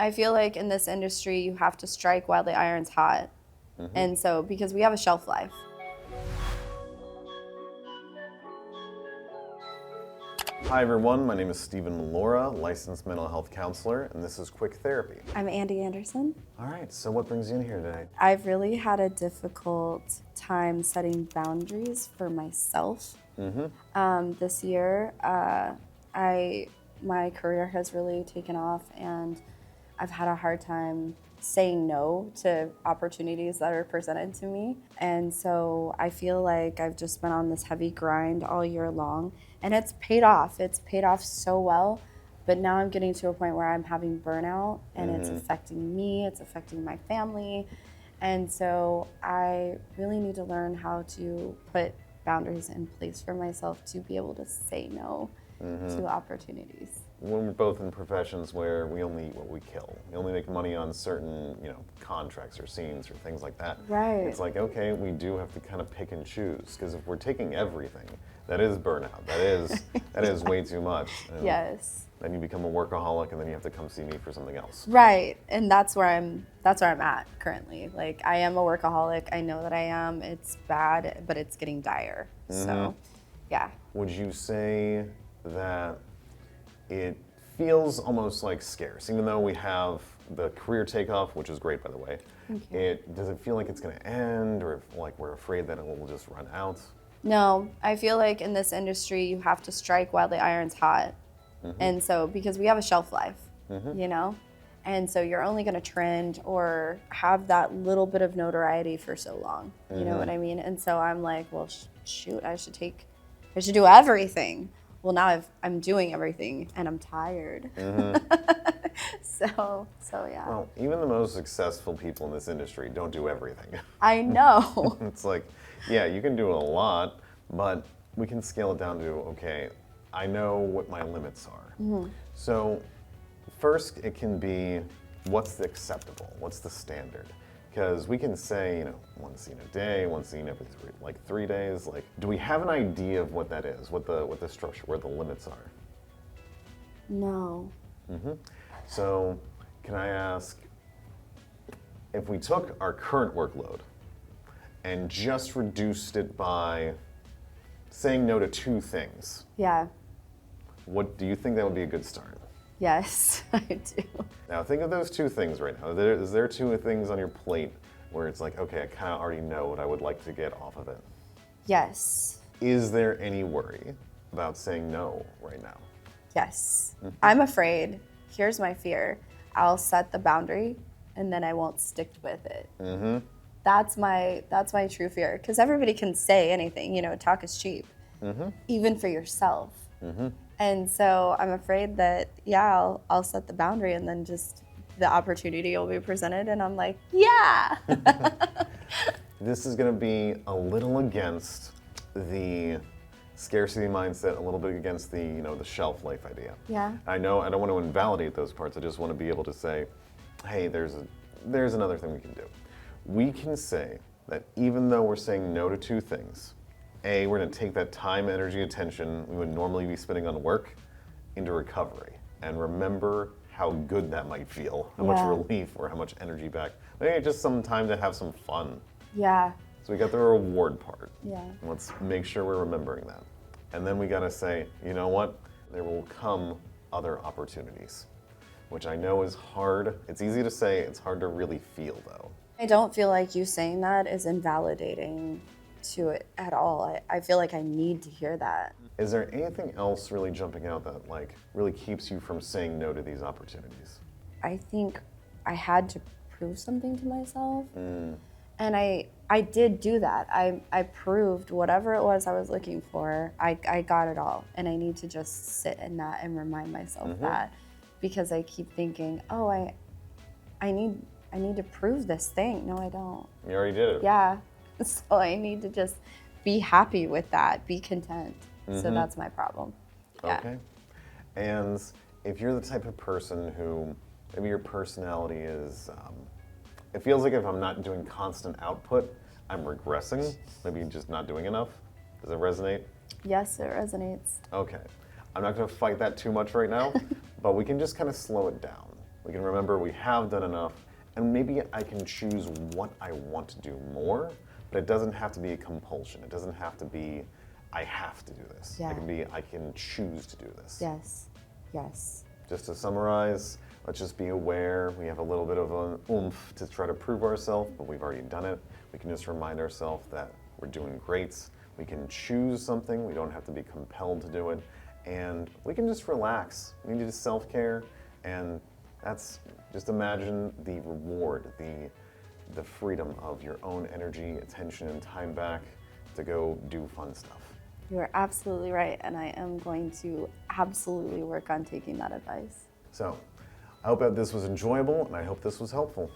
I feel like in this industry, you have to strike while the iron's hot. And so, because we have a shelf life. Hi everyone, my name is Stephen Malora, licensed mental health counselor, and this is Quick Therapy. I'm Andie Anderson. All right, so what brings you in here today? I've really had a difficult time setting boundaries for myself. This year, my career has really taken off, and I've had a hard time saying no to opportunities that are presented to me. And so I feel like I've just been on this heavy grind all year long, and it's paid off. It's paid off so well, but now I'm getting to a point where I'm having burnout, and it's affecting me, it's affecting my family. And so I really need to learn how to put boundaries in place for myself to be able to say no to opportunities. When we're both in professions where we only eat what we kill, we only make money on certain, contracts or scenes or things like that. Right. It's like, okay, we do have to kind of pick and choose, because if we're taking everything, that is burnout. That is way too much. And Yes. then you become a workaholic, and then you have to come see me for something else. Right. And that's where I'm at currently. Like, I am a workaholic. I know that I am. It's bad, but it's getting dire. So, yeah. Would you say that it feels almost like scarce, even though we have the career takeoff, which is great, by the way? Does it feel like it's going to end, or like we're afraid that it will just run out? No, I feel like in this industry, you have to strike while the iron's hot. And so, because we have a shelf life, and so you're only going to trend or have that little bit of notoriety for so long. You know what I mean? And so I'm like, well, shoot, I should do everything. Well, now I'm doing everything, and I'm tired. So yeah. Well, even the most successful people in this industry don't do everything. I know. It's like, yeah, you can do a lot, but we can scale it down to, okay, I know what my limits are. So first, it can be, what's the acceptable? What's the standard? Because we can say, one scene a day, one scene every 3 days. Like, do we have an idea of what that is? What the structure, where the limits are? No. So, can I ask, if we took our current workload and just reduced it by saying no to 2 things, Yeah. what do you think that would be a good start? Yes, I do. Now think of those 2 things right now. Is there 2 things on your plate where it's like, okay, I kind of already know what I would like to get off of it? Yes. Is there any worry about saying no right now? Yes. I'm afraid. Here's my fear. I'll set the boundary, and then I won't stick with it. That's my true fear. Because everybody can say anything. Talk is cheap, even for yourself. And so I'm afraid that, I'll set the boundary, and then just the opportunity will be presented, and I'm like, yeah. This is going to be a little against the scarcity mindset, a little bit against the, the shelf life idea. Yeah. I know I don't want to invalidate those parts. I just want to be able to say, hey, there's another thing we can do. We can say that even though we're saying no to 2 things, A, we're going to take that time, energy, attention we would normally be spending on work into recovery, and remember how good that might feel, how much relief or how much energy back. Maybe just some time to have some fun. Yeah. So we got the reward part. Yeah. Let's make sure we're remembering that. And then we got to say, you know what? There will come other opportunities, which I know is hard. It's easy to say, it's hard to really feel though. I don't feel like you saying that is invalidating to it at all. I feel like I need to hear that. Is there anything else really jumping out that really keeps you from saying no to these opportunities? I think I had to prove something to myself. And I did do that. I proved whatever it was I was looking for, I got it all. And I need to just sit in that and remind myself that, because I keep thinking, oh, I need to prove this thing. No, I don't. You already did it. Yeah. So I need to just be happy with that, be content. So that's my problem. Yeah. Okay. And if you're the type of person who, maybe your personality is, it feels like if I'm not doing constant output, I'm regressing, maybe just not doing enough. Does it resonate? Yes, it resonates. Okay. I'm not going to fight that too much right now, but we can just kind of slow it down. We can remember we have done enough, and maybe I can choose what I want to do more, but it doesn't have to be a compulsion. It doesn't have to be, I have to do this. Yeah. It can be, I can choose to do this. Yes. Yes. Just to summarize, let's just be aware. We have a little bit of an oomph to try to prove ourselves, but we've already done it. We can just remind ourselves that we're doing great. We can choose something. We don't have to be compelled to do it. And we can just relax. We need to self-care, and that's, just imagine the reward, the freedom of your own energy, attention, and time back to go do fun stuff. You are absolutely right, and I am going to absolutely work on taking that advice. So, I hope that this was enjoyable, and I hope this was helpful.